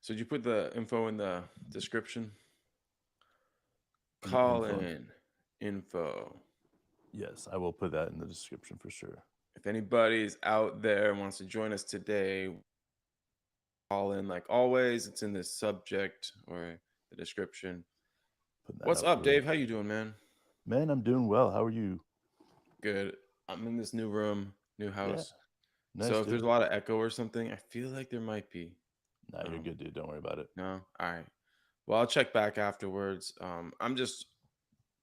So did you put the info in the description? The Call info. in info. Yes, I will put that in the description for sure. If anybody's out there and wants to join us today, call in like always. It's in the subject or the description. Put that What's out up, there. Dave? How you doing, man? Man, I'm doing well. How are you? Good. I'm in this new room, new Yeah, house. So nice, if there's dude. a lot of echo or something, I feel like there might be. Nah, you're Um, good, dude. Don't worry about it. no? All right. Well, I'll check back afterwards. I'm just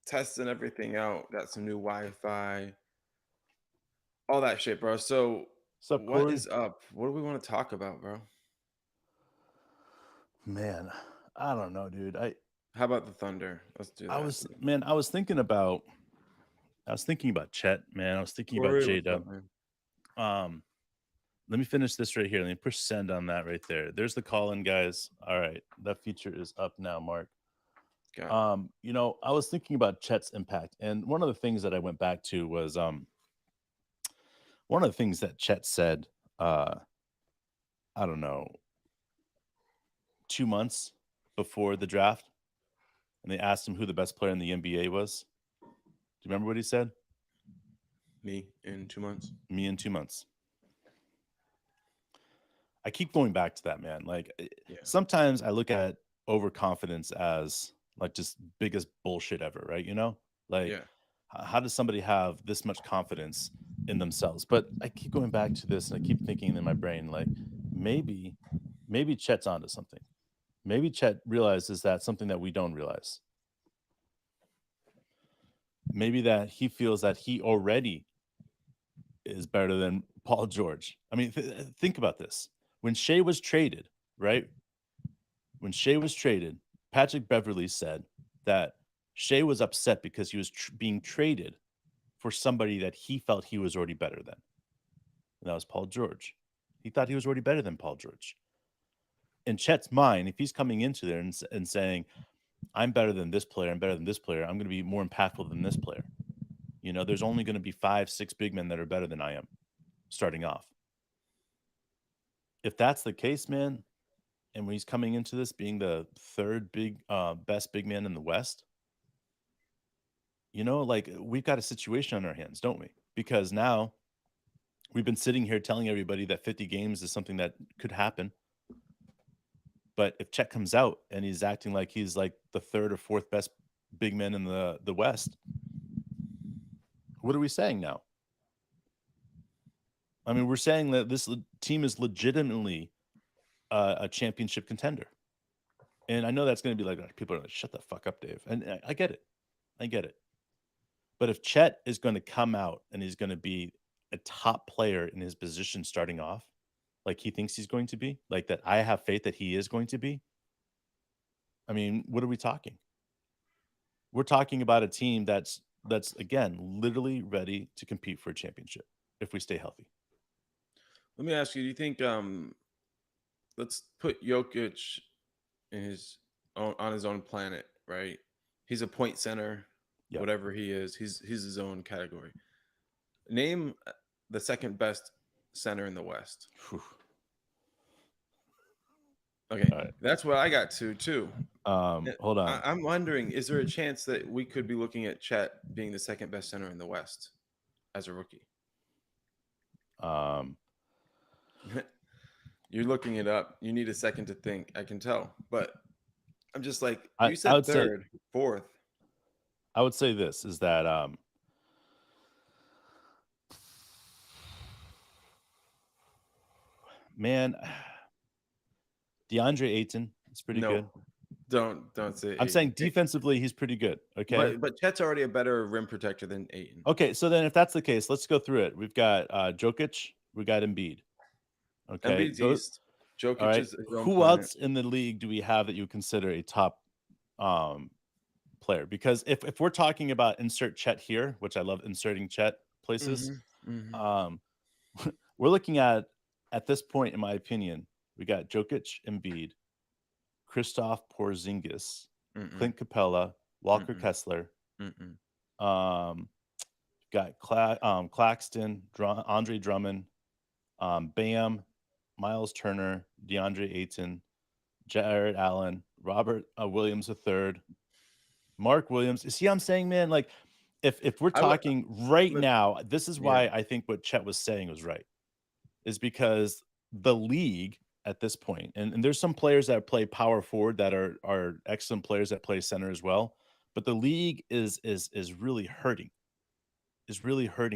testing everything out. Got some new Wi-Fi, all that shit, bro. So What's up, what Corey? is up? What do we want to talk about, bro? Man, I don't know, dude. How about the Thunder? Let's do that. I was thinking about Chet, man. I was thinking about Corey, J what's Dub. up, man? Um, Let me finish this right here. Let me push send on that right there. There's the call in, guys. All right, that feature is up now, Mark. Got it. I was thinking about Chet's impact, and one of the things that I went back to was one of the things that Chet said. Uh, I don't know, 2 months before the draft, and they asked him who the best player in the NBA was. Do you remember what he said? Me in 2 months. Me in 2 months. I keep going back to that, man. Yeah. Sometimes I look at overconfidence as like just biggest bullshit ever, right? Like Yeah. how does somebody have this much confidence in themselves? But I keep going back to this and I keep thinking in my brain, like maybe, maybe Chet's onto something. Maybe Chet realizes that something that we don't realize. Maybe that he feels that he already is better than Paul George. I mean, think about this. When Shea was traded, right? When Shea was traded, Patrick Beverly said that Shea was upset because he was being traded for somebody that he felt he was already better than. And that was Paul George. He thought he was already better than Paul George. In Chet's mind, if he's coming into there and saying, I'm better than this player, I'm better than this player, I'm going to be more impactful than this player. There's only going to be 5, 6 big men that are better than I am starting off. If that's the case, man, and when he's coming into this being the third best big man in the West, like we've got a situation on our hands, don't we? Because now we've been sitting here telling everybody that 50 games is something that could happen. But if Chet comes out and he's acting like he's like the third or fourth best big man in the West, what are we saying now? I mean, we're saying that this team is legitimately a championship contender. And I know that's going to be like, people are like, shut the fuck up, Dave. And I get it. I get it. But if Chet is going to come out and he's going to be a top player in his position starting off, like he thinks he's going to be, like that I have faith that he is going to be, I mean, what are we talking? We're talking about a team that's again literally ready to compete for a championship if we stay healthy. Let me ask you, do you think let's put Jokic in his own on his own planet, right? He's a point center, Yep. whatever he is. He's his own category. Name the second best center in the West. Whew. Okay, All right. that's what I got to too. Hold on. I'm wondering, is there a chance that we could be looking at Chet being the second best center in the West as a rookie? Um, You're looking it up. You need a second to think. I can tell, but I'm just like I you I said, would say third, fourth. this is that man, DeAndre Ayton is pretty No, good. don't say I'm saying Aiden. defensively he's pretty good. Okay. But Chet's already a better rim protector than Aiton. Okay, so then if that's the case, let's go through it. We've got Jokic, we got Embiid. Okay, Embiid's those. East. All Jokic right, is his own who planet. else in the league do we have that you consider a top um, player? Because if we're talking about insert Chet here, which I love inserting Chet places, Hmm. Hmm. um, we're looking at this point, in my opinion, we got Jokic, Embiid, Christoph Porzingis, Mm-mm. Clint Capella, Walker Mm-mm. Kessler. Mm-mm. Um, got Claxton, Andre Drummond, Bam, Miles Turner, DeAndre Ayton, Jared Allen, Robert Williams III, Mark Williams. You see what I'm saying, man? Like, if we're I would talking right look, now, this is yeah. why I think what Chet was saying was right, is because the league at this point, and there's some players that play power forward that are excellent players that play center as well, but the league is really hurting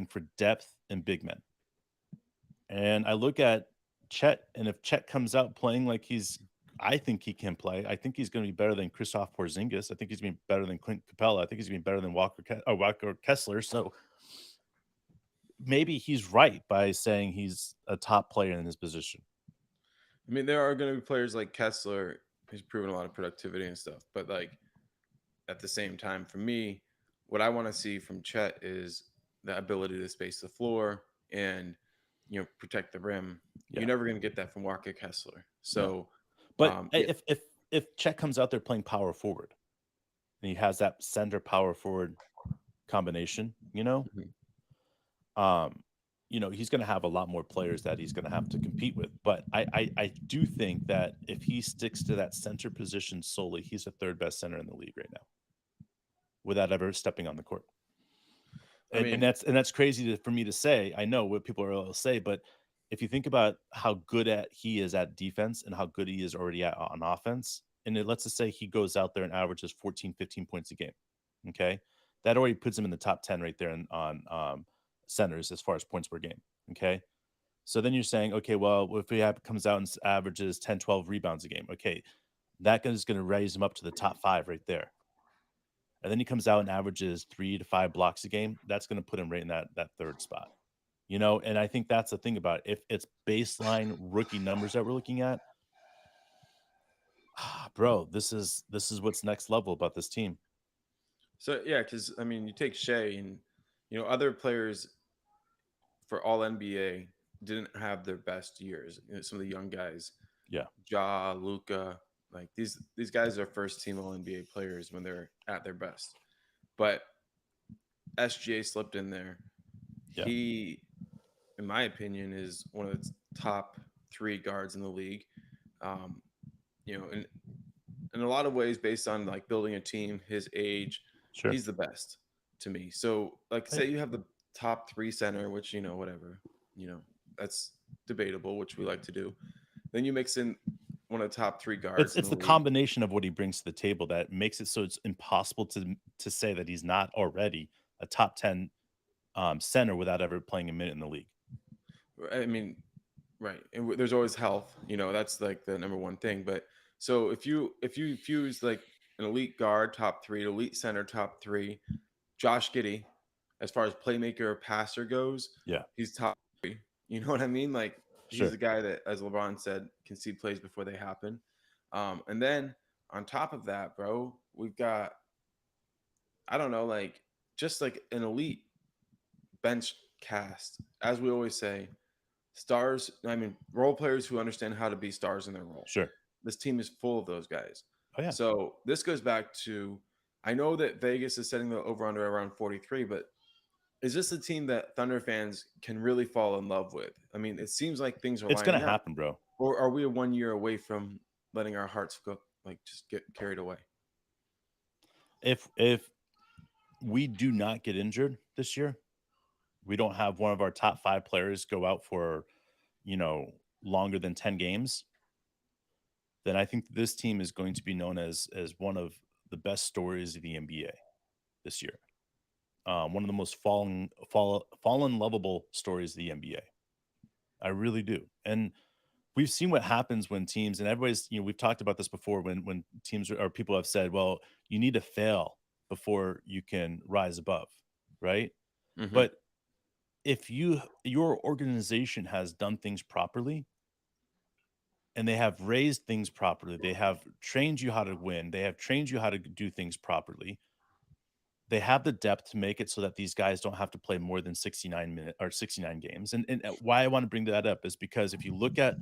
for depth and big men. And I look at Chet, and if Chet comes out playing like I think he can play. I think he's going to be better than Christoph Porzingis. I think he's going to be better than Clint Capella. I think he's going to be better than Walker Kessler. So maybe he's right by saying he's a top player in his position. I mean, there are going to be players like Kessler who's proven a lot of productivity and stuff, but like at the same time, for me, what I want to see from Chet is the ability to space the floor and protect the rim. You're Yeah, never going to get that from Walker Kessler. no. So, But yeah. if Chet comes out there playing power forward and he has that center power forward combination, Mhm. um, he's going to have a lot more players that he's going to have to compete with. But I do think that if he sticks to that center position solely, he's the third best center in the league right now without ever stepping on the court. I And mean, that's crazy for me to say. I know what people will say, but if you think about how good at he is at defense and how good he is already at on offense, and let's just say he goes out there and averages 14, 15 points a game. Okay. That already puts him in the top 10 right there on centers as far as points per game. Okay. So then you're saying, okay, well, if he comes out and averages 10, 12 rebounds a game, okay, that is going to raise him up to the top 5 right there. And then he comes out and averages 3 to 5 blocks a game. That's going to put him right in that third spot. And I think that's the thing about it. If it's baseline rookie numbers that we're looking at, bro, this is what's next level about this team. so yeah, because I mean, you take Shea and other players for all NBA didn't have their best years. Some of the young guys, Yeah, Ja, Luca, like these guys are first team All NBA players when they're at their best. But SGA slipped in there. yeah. He, in my opinion, is one of the top three guards in the league. Um, in a lot of ways, based on like building a team, his age, Sure. he's the best to me. So, like, Hey, say you have the top three center, which whatever, you know, that's debatable, which we like to do. Then you mix in one of the top three it's guards in it's the the league. combination of what he brings to the table that makes it so it's impossible to say that he's not already a top 10 center without ever playing a minute in the league. I mean, right, and there's always health. That's like the number one thing. But so if you fuse like an elite guard top three, elite center top three, Josh Giddey, as far as playmaker or passer goes, Yeah, he's top three. You know what I mean? Like he's sure. the guy that, as LeBron said, can see plays before they happen. And then on top of that, bro, we've got, I don't know, like just like an elite bench cast. As we always say, stars, I mean, role players who understand how to be stars in their role. Sure. This team is full of those guys. Oh yeah. So this goes back to, I know that Vegas is setting the over under around 43, but is this a team that Thunder fans can really fall in love with? I mean, it seems like things are It's gonna lining up, happen, bro. or are we 1 year away from letting our hearts go, like just get carried away? If we do not get injured this year, we don't have one of our top 5 players go out for, you know, longer than 10 games, then I think this team is going to be known as one of the best stories of the NBA this year. One of the most fallen lovable stories of the NBA. I really do. And we've seen what happens when teams, and everybody's, we've talked about this before, when teams or people have said, well, you need to fail before you can rise above, right? Hmm. But if your organization has done things properly and they have raised things properly, they have trained you how to win, they have trained you how to do things properly, they have the depth to make it so that these guys don't have to play more than 69 minutes or 69 games. And why I want to bring that up is because if you look at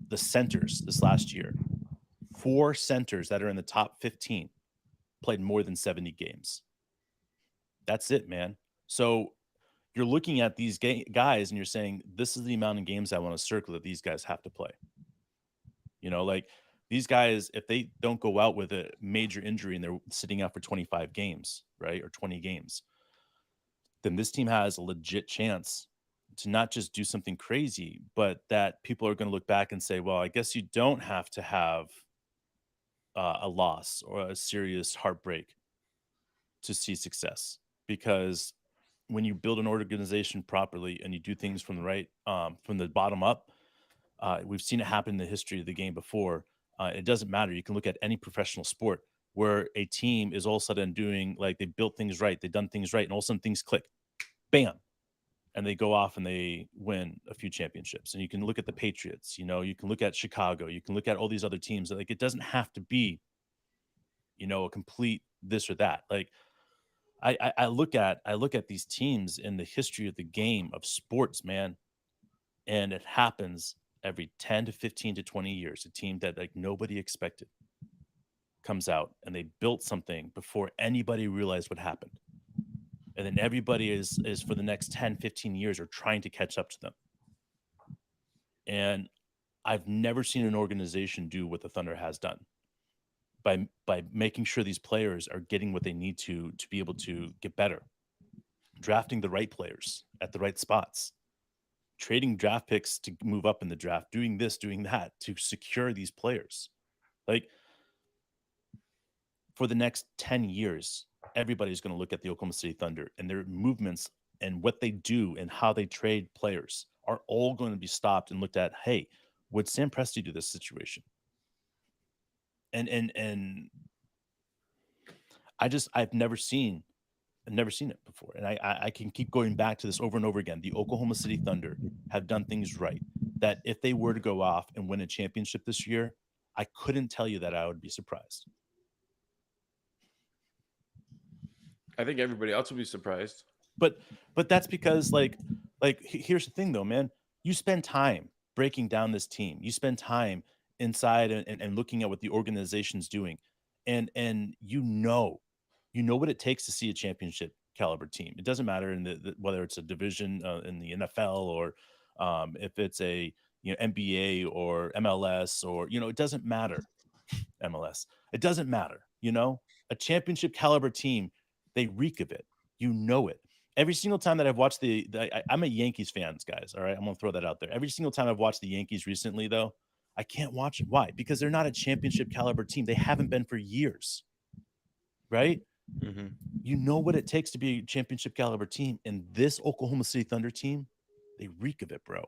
the centers this last year, 4 centers that are in the top 15 played more than 70 games. That's it, man. So you're looking at these guys and you're saying, this is the amount of games I want to circle that these guys have to play. Like These guys, if they don't go out with a major injury and they're sitting out for 25 games, right, or 20 games, then this team has a legit chance to not just do something crazy, but that people are going to look back and say, well, I guess you don't have to have a loss or a serious heartbreak to see success. Because when you build an organization properly and you do things from the right, from the bottom up, we've seen it happen in the history of the game before. It doesn't matter. You can look at any professional sport where a team is all of a sudden doing like they built things right, they've done things right, and all of a sudden things click, bam, and they go off and they win a few championships. And you can look at the Patriots, you can look at Chicago, you can look at all these other teams. Like it doesn't have to be, a complete this or that. Like I look at these teams in the history of the game of sports, man, and it happens every 10 to 15 to 20 years. A team that like nobody expected comes out and they built something before anybody realized what happened. And then everybody is for the next 10, 15 years are trying to catch up to them. And I've never seen an organization do what the Thunder has done by making sure these players are getting what they need to be able to get better, drafting the right players at the right spots, trading draft picks to move up in the draft, doing this, doing that to secure these players. Like for the next 10 years, everybody's going to look at the Oklahoma City Thunder and their movements and what they do and how they trade players are all going to be stopped and looked at. Hey, would Sam Presti do this situation? And I've never seen it before. And I can keep going back to this over and over again. The Oklahoma City Thunder have done things right. That if they were to go off and win a championship this year, I couldn't tell you that I would be surprised. I think everybody else will be surprised. But but that's because here's the thing though, man. You spend time breaking down this team. You spend time inside and looking at what the organization's doing. And you know what it takes to see a championship caliber team. It doesn't matter in whether it's a division in the NFL or if it's a NBA or MLS or it doesn't matter. MLS. It doesn't matter. A championship caliber team, they reek of it. You know it. Every single time that I've watched I'm a Yankees fans, guys. All right, I'm gonna throw that out there. Every single time I've watched the Yankees recently, though, I can't watch it. Why? Because they're not a championship caliber team. They haven't been for years, right? Mm-hmm. You know what it takes to be a championship caliber team, and this Oklahoma City Thunder team, they reek of it, bro,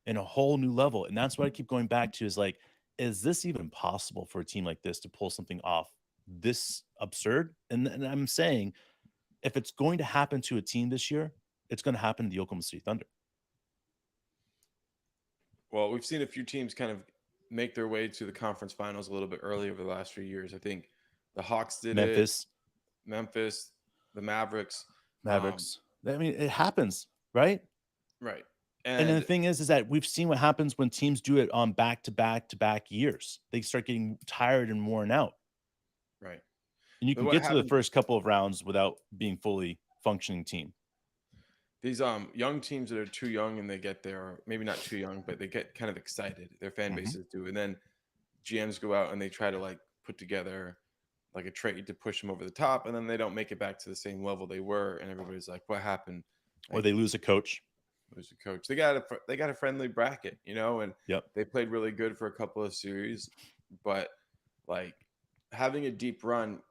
in a whole new level. And that's what I keep going back to is like, is this even possible for a team like this to pull something off this absurd? And I'm saying, if it's going to happen to a team this year, it's going to happen to the Oklahoma City Thunder. Well, we've seen a few teams kind of make their way to the conference finals a little bit early over the last few years. I think the Hawks did it, Memphis, Memphis, the Mavericks. Mavericks. I mean, it happens, right? Right. And then the And thing is that we've seen what happens when teams do it on back to back to back years. They start getting tired and worn out. right. And you But can what get to the happened, first couple of rounds without being fully functioning team. these young teams that are too young and they get there, or maybe not too young, but they get kind of excited. Their fan Mhm. bases do. And then GMs go out and they try to like put together like a trade to push them over the top, and then they don't make it back to the same level they were, and everybody's like, "What happened?" Or Like, they lose a coach. who's the coach? They got a friendly bracket, and Yep. they played really good for a couple of series, but like having a deep run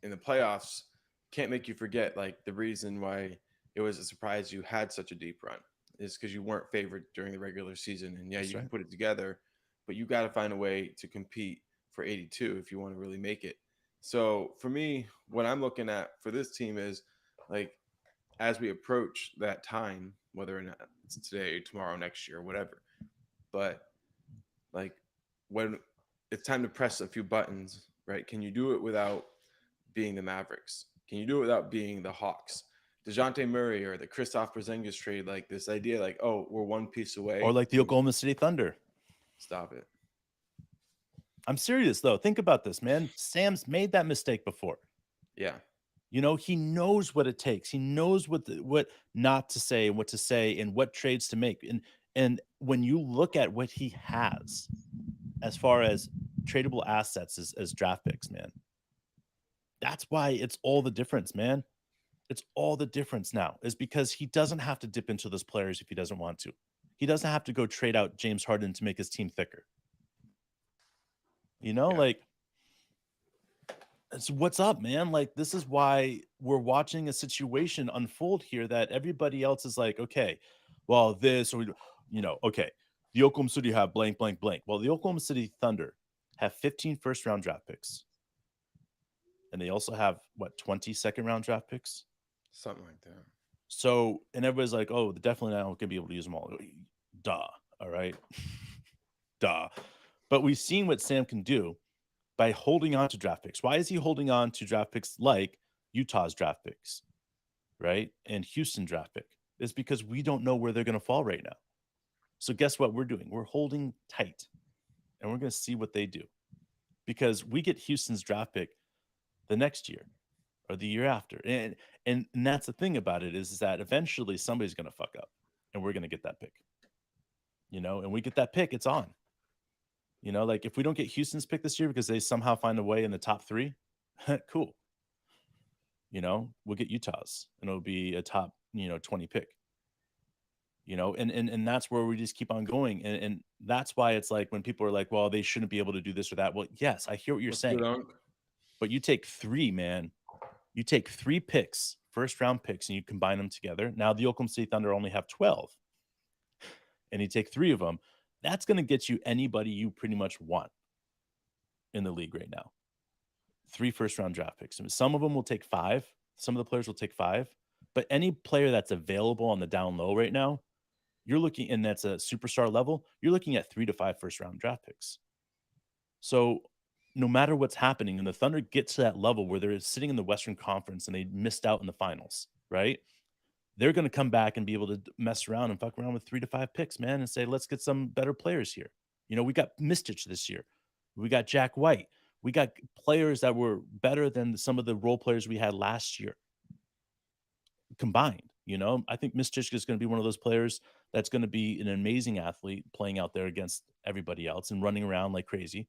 in the playoffs can't make you forget like the reason why it was a surprise you had such a deep run is because you weren't favored during the regular season, and yeah, That's you can right. put it together, but you got to find a way to compete for 82 if you want to really make it. So for me, what I'm looking at for this team is like as we approach that time, whether or not it's today, tomorrow, next year, whatever. But like when it's time to press a few buttons, right? Can you do it without being the Mavericks? Can you do it without being the Hawks? DeJounte Murray or the Kristaps Porzingis trade, like this idea, like, oh, we're one piece Or away like the from Oklahoma City Thunder. stop it. I'm serious though. Think about this, man. Sam's made that mistake before. Yeah. He knows what it takes. He knows what not to say and what to say and what trades to make. And when you look at what he has as far as tradable assets as draft picks, man. That's why it's all the difference, man. It's all the difference now is because he doesn't have to dip into those players if he doesn't want to. He doesn't have to go trade out James Harden to make his team thicker. You know, Yeah. like, so what's up, man? Like, this is why we're watching a situation unfold here that everybody else is like, okay, well, this or okay, the Oklahoma City have blank, blank, blank. Well, the Oklahoma City Thunder have 15 first round draft picks, and they also have what 20 second round draft picks. Something like that. So, and everybody's like, oh, definitely not going to be able to use them all. Duh. All right. Duh. But we've seen what Sam can do by holding on to draft picks. Why is he holding on to draft picks like Utah's draft picks, right? And Houston draft pick? It's because we don't know where they're going to fall right now. So, guess what we're doing? We're holding tight and we're going to see what they do because we get Houston's draft pick the next year or the year after. And that's the thing about it is that eventually somebody's going to fuck up and we're going to get that pick. And we get that pick, it's on. Like if we don't get Houston's pick this year because they somehow find a way in the top 3, cool. We'll get Utah's and it'll be a top, 20 pick. And that's where we just keep on going. And that's why it's like when people are like, well, they shouldn't be able to do this or that. Well, yes, I hear what you're saying. But you take 3, man. You take 3 picks, first round picks, and you combine them together. Now the Oklahoma City Thunder only have 12. And you take 3 of them. That's going to get you anybody you pretty much want in the league right now. 3 first round draft picks. I mean, some of them will take 5. Some of the players will take 5. But any player that's available on the down low right now, you're looking, and that's a superstar level, you're looking at 3 to 5 first round draft picks. So no matter what's happening, and the Thunder get to that level where they're sitting in the Western Conference and they missed out in the finals, right? They're going to come back and be able to mess around and fuck around with 3 to 5 picks, man, and say, let's get some better players here. We got Mistich this year. We got Jack White. We got players that were better than some of the role players we had last year combined. I think Mistich is going to be one of those players that's going to be an amazing athlete playing out there against everybody else and running around like crazy.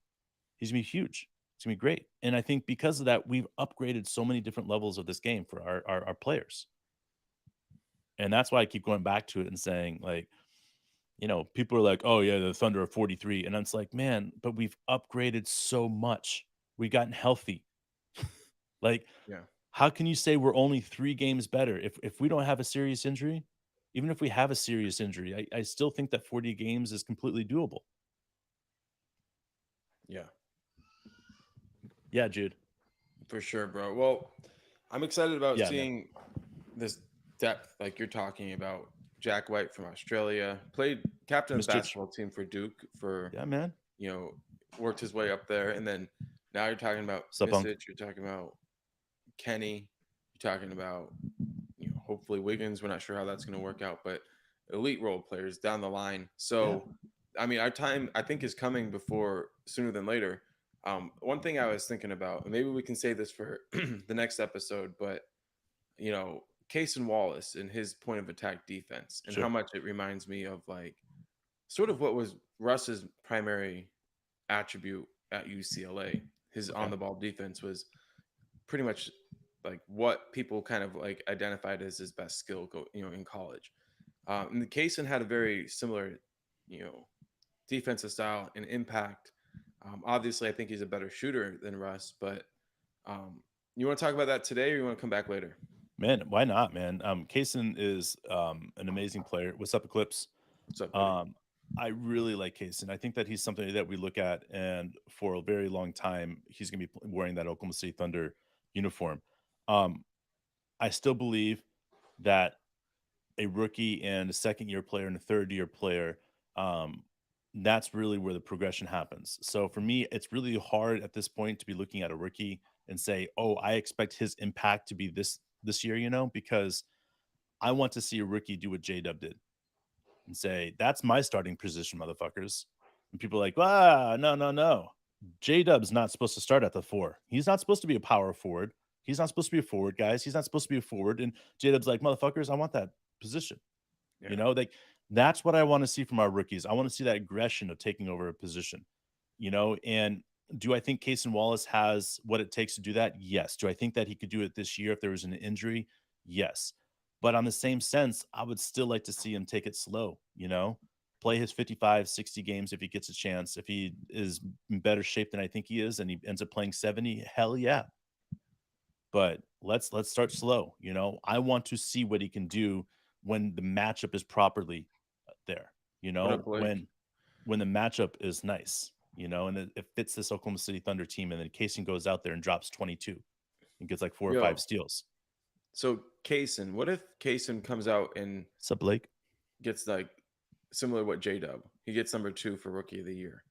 He's going to be huge. It's going to be great. And I think because of that, we've upgraded so many different levels of this game for our players. And that's why I keep going back to it and saying, like, people are like, oh, yeah, the Thunder are 43. And it's like, man, but we've upgraded so much. We've gotten healthy. Like, Yeah. How can you say we're only 3 games better if we don't have a serious injury? Even if we have a serious injury, I still think that 40 games is completely doable. Yeah. Yeah, Jude. For sure, bro. Well, I'm excited about Yeah, man. seeing this depth like you're talking about. Jack White from Australia played captain of the Mr. basketball team for Duke for, Yeah, man. worked his way up there. And then now you're talking about Sup, Unk? Misic, you're talking about Kenny, you're talking about, hopefully Wiggins. We're not sure how that's going to work out, but elite role players down the line. So, I mean, our time I think is coming before sooner than later. One thing I was thinking about, and maybe we can say this for the next episode, but Cason Wallace and his point of attack defense and how Sure. much it reminds me of like sort of what was Russ's primary attribute at UCLA. His Okay. on the ball defense was pretty much like what people kind of like identified as his best skill in college. And the Cason had a very similar, defensive style and impact. Obviously, I think he's a better shooter than Russ, but you want to talk about that today or you want to come back later? Man, why not, man? Kaysen is an amazing player. What's up, Eclipse? What's up, buddy? Um, I really like Kaysen. I think that he's something that we look at, and for a very long time, he's going to be wearing that Oklahoma City Thunder uniform. Um, I still believe that a rookie and a second year player and a third year player, um, that's really where the progression happens. So for me, it's really hard at this point to be looking at a rookie and say, "Oh, I expect his impact to be this year," because I want to see a rookie do what J Dub did and say, "That's my starting position, motherfuckers." And people are like, "Ah, no, no, no. J Dub's not supposed to start at the 4. He's not supposed to be a power forward. He's not supposed to be a forward, guys. He's not supposed to be a forward." And J Dub's like, "Motherfuckers, I want that position." Yeah. Like that's what I want to see from our rookies. I want to see that aggression of taking over a position, and Do I think Cason Wallace has what it takes to do that? Yes. Do I think that he could do it this year if there was an injury? Yes. But on the same sense, I would still like to see him take it slow, play his 55, 60 games if he gets a chance. If he is in better shape than I think he is and he ends up playing 70, hell yeah. But let's start slow, I want to see what he can do when the matchup is properly there, What up, Blake? when the matchup is nice, and it fits this Oklahoma City Thunder team, and then Casey goes out there and drops 22 and gets like 4 or 5 Yo, steals. so Kaysen, what if Kaysen comes out and What's up, Blake? gets like similar to what J Dub? He gets number 2 for rookie of the year.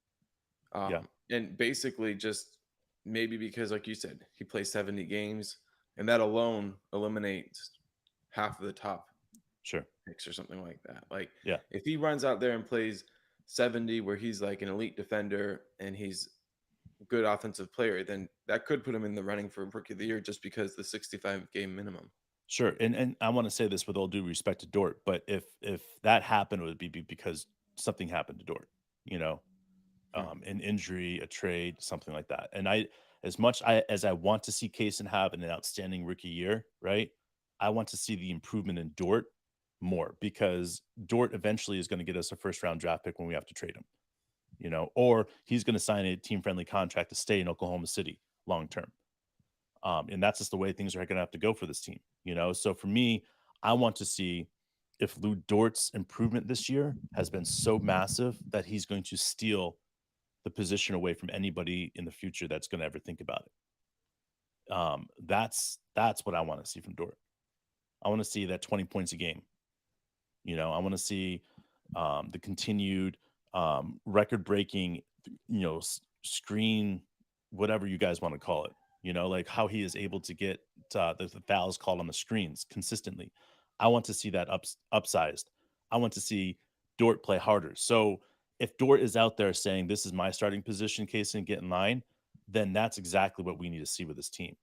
Yeah, And basically just maybe because, like you said, he plays 70 games, and that alone eliminates half of the top sure. picks or something like that. Like Yeah, if he runs out there and plays 70 where he's like an elite defender and he's a good offensive player, then that could put him in the running for rookie of the year just because the 65 game minimum. sure. And I want to say this with all due respect to Dort, but if that happened, it would be because something happened to Dort, you know, Hmm. an injury, a trade, something like that. And as I want to see Kaysen have an outstanding rookie year, right? I want to see the improvement in Dort more because Dort eventually is going to get us a first round draft pick when we have to trade him, or he's going to sign a team friendly contract to stay in Oklahoma City long term. And that's just the way things are going to have to go for this team, So for me, I want to see if Lou Dort's improvement this year has been so massive that he's going to steal the position away from anybody in the future that's going to ever think about it. That's what I want to see from Dort. I want to see that 20 points a game. I want to see the continued record breaking, screen, whatever you guys want to call it. Like how he is able to get the fouls called on the screens consistently. I want to see that upsized. I want to see Dort play harder. So if Dort is out there saying this is my starting position, case and get in line, then that's exactly what we need to see with this team.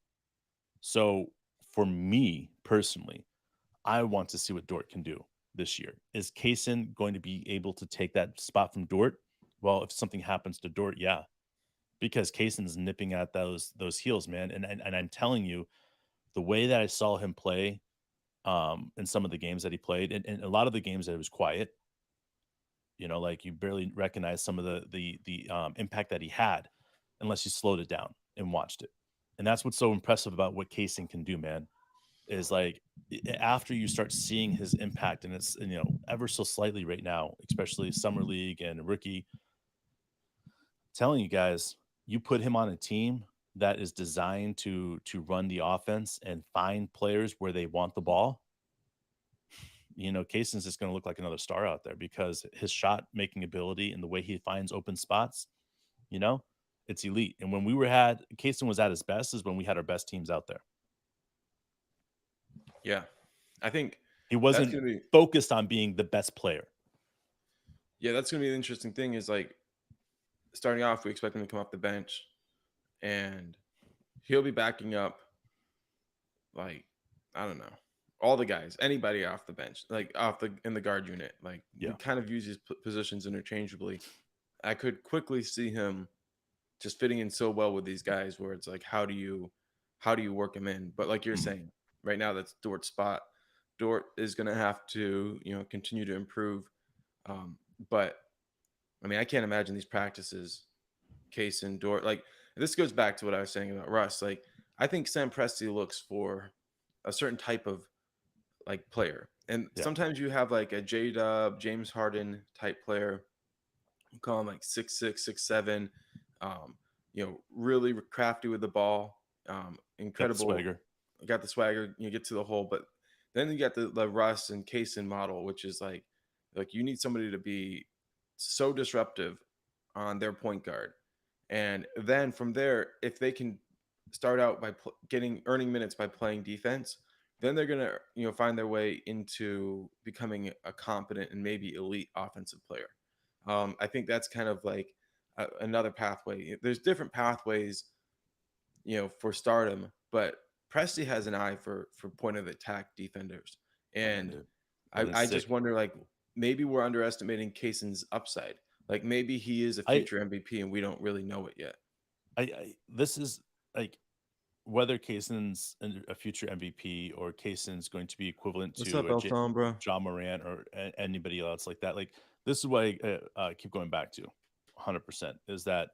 So for me personally, I want to see what Dort can do this year. Is Kaysen going to be able to take that spot from Dort? Well, if something happens to Dort, yeah, because Kaysen's nipping at those heels, man. And I'm telling you, the way that I saw him play in some of the games that he played, and a lot of the games that it was quiet, like you barely recognize some of the impact that he had unless you slowed it down and watched it. And that's what's so impressive about what Kaysen can do, man, is like after you start seeing his impact, and it's ever so slightly right now, especially summer league and rookie, telling you guys, you put him on a team that is designed to run the offense and find players where they want the ball. Kaysen's just going to look like another star out there because his shot making ability and the way he finds open spots, you know, it's elite. And when Kaysen was at his best is when we had our best teams out there. Yeah. I think He that's wasn't going to be, focused on being the best player. yeah, that's going to be the interesting thing is like starting off, we expect him to come off the bench and he'll be backing up, like, I don't know, all the guys, anybody off the bench, like in the guard unit. Like we Yeah. kind of use these positions interchangeably. I could quickly see him just fitting in so well with these guys where it's like, how do you work him in? But like you're Mhm. saying, right now that's Dort's spot. Dort is going to have to, continue to improve. But I mean, I can't imagine these practices, Case and Dort. Like this goes back to what I was saying about Russ. Like I think Sam Presti looks for a certain type of like player, and Yeah. sometimes you have like a J Dub, James Harden type player. You call him like 6'6", 6'7", really crafty with the ball, Got the incredible. swagger. Got the swagger. You get to the hole, but then you got the Russ and Kaysen model, which is like you need somebody to be so disruptive on their point guard, and then from there, if they can start out by earning minutes by playing defense, then they're gonna find their way into becoming a competent and maybe elite offensive player. I think that's kind of like another pathway. There's different pathways, for stardom, but Presti has an eye for point of attack defenders, Yeah, and dude. I, That is I just sick. wonder like maybe we're underestimating Kaysen's upside. Like maybe he is a I future MVP and we don't really know it yet. This is like whether Kaysen's a future MVP or Kaysen's going to be equivalent What's to up, Elton, bro? John Morant or anybody else like that. Like this is what I keep going back to 100% is that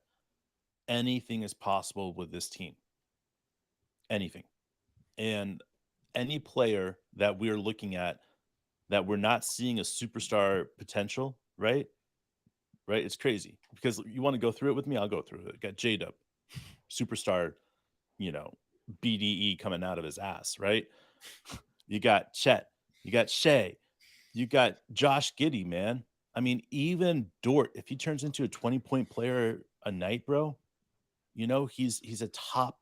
anything is possible with this team. Anything. And any player that we're looking at that we're not seeing a superstar potential, right? Right? It's crazy because you want to go through it with me. I'll go through it. Got J Dub, superstar, you know, BDE coming out of his ass, right? You got Chet, you got Shea, you got Josh Giddey, man. I mean, even Dort, if he turns into a 20-point player a night, bro, you know, he's a top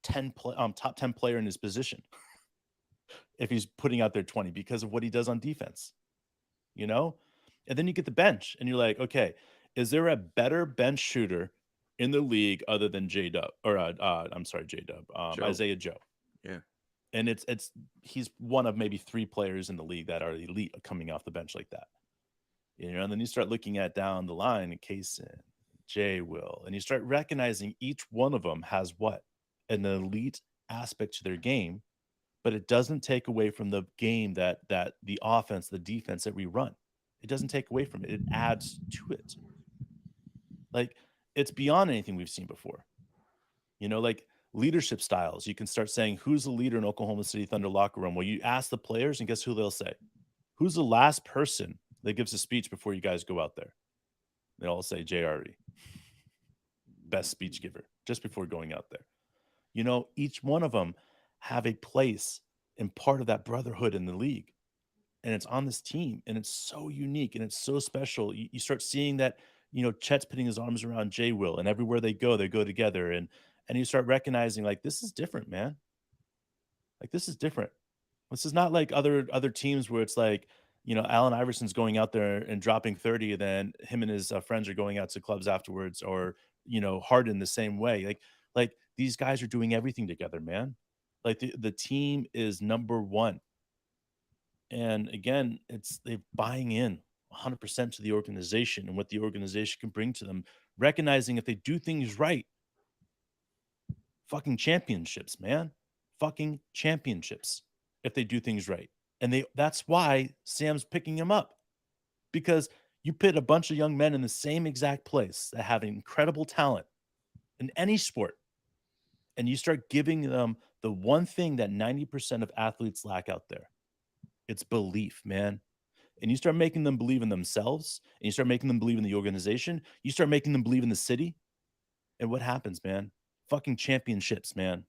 10 player in his position if he's putting out there 20 because of what he does on defense, you know? And then you get the bench and you're like, okay, is there a better bench shooter in the league other than J Dub or I'm sorry, J Dub, Joe. Isaiah Joe? Yeah. And it's he's one of maybe 3 players in the league that are elite coming off the bench like that. You know, and then you start looking at down the line, Kaysen, Jay Will, and you start recognizing each one of them has what? An elite aspect to their game, but it doesn't take away from the game that the offense, the defense that we run. It doesn't take away from it. It adds to it. Like it's beyond anything we've seen before. You know, like leadership styles. You can start saying who's the leader in Oklahoma City Thunder locker room. Well, you ask the players, and guess who they'll say? Who's the last person that gives a speech before you guys go out there? They all say JRE, best speech giver, just before going out there. You know, each one of them have a place and part of that brotherhood in the league. And it's on this team, and it's so unique and it's so special. You start seeing that, you know, Chet's putting his arms around Jay Will, and everywhere they go together. And you start recognizing like this is different, man. Like this is different. This is not like other teams where it's like, you know, Allen Iverson's going out there and dropping 30, and then him and his friends are going out to clubs afterwards, or you know, Harden the same way. Like these guys are doing everything together, man. Like the team is number one, and again, it's they buying in 100% to the organization and what the organization can bring to them, recognizing if they do things right, fucking championships, man. Fucking championships if they do things right. And that's why Sam's picking him up because you put a bunch of young men in the same exact place that have incredible talent in any sport and you start giving them the one thing that 90% of athletes lack out there. It's belief, man. And you start making them believe in themselves and you start making them believe in the organization, you start making them believe in the city. And what happens, man? Fucking championships, man.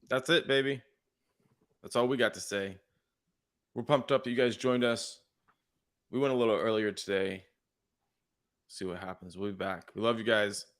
That's it, baby. That's all we got to say. We're pumped up that you guys joined us. We went a little earlier today. See what happens. We'll be back. We love you guys.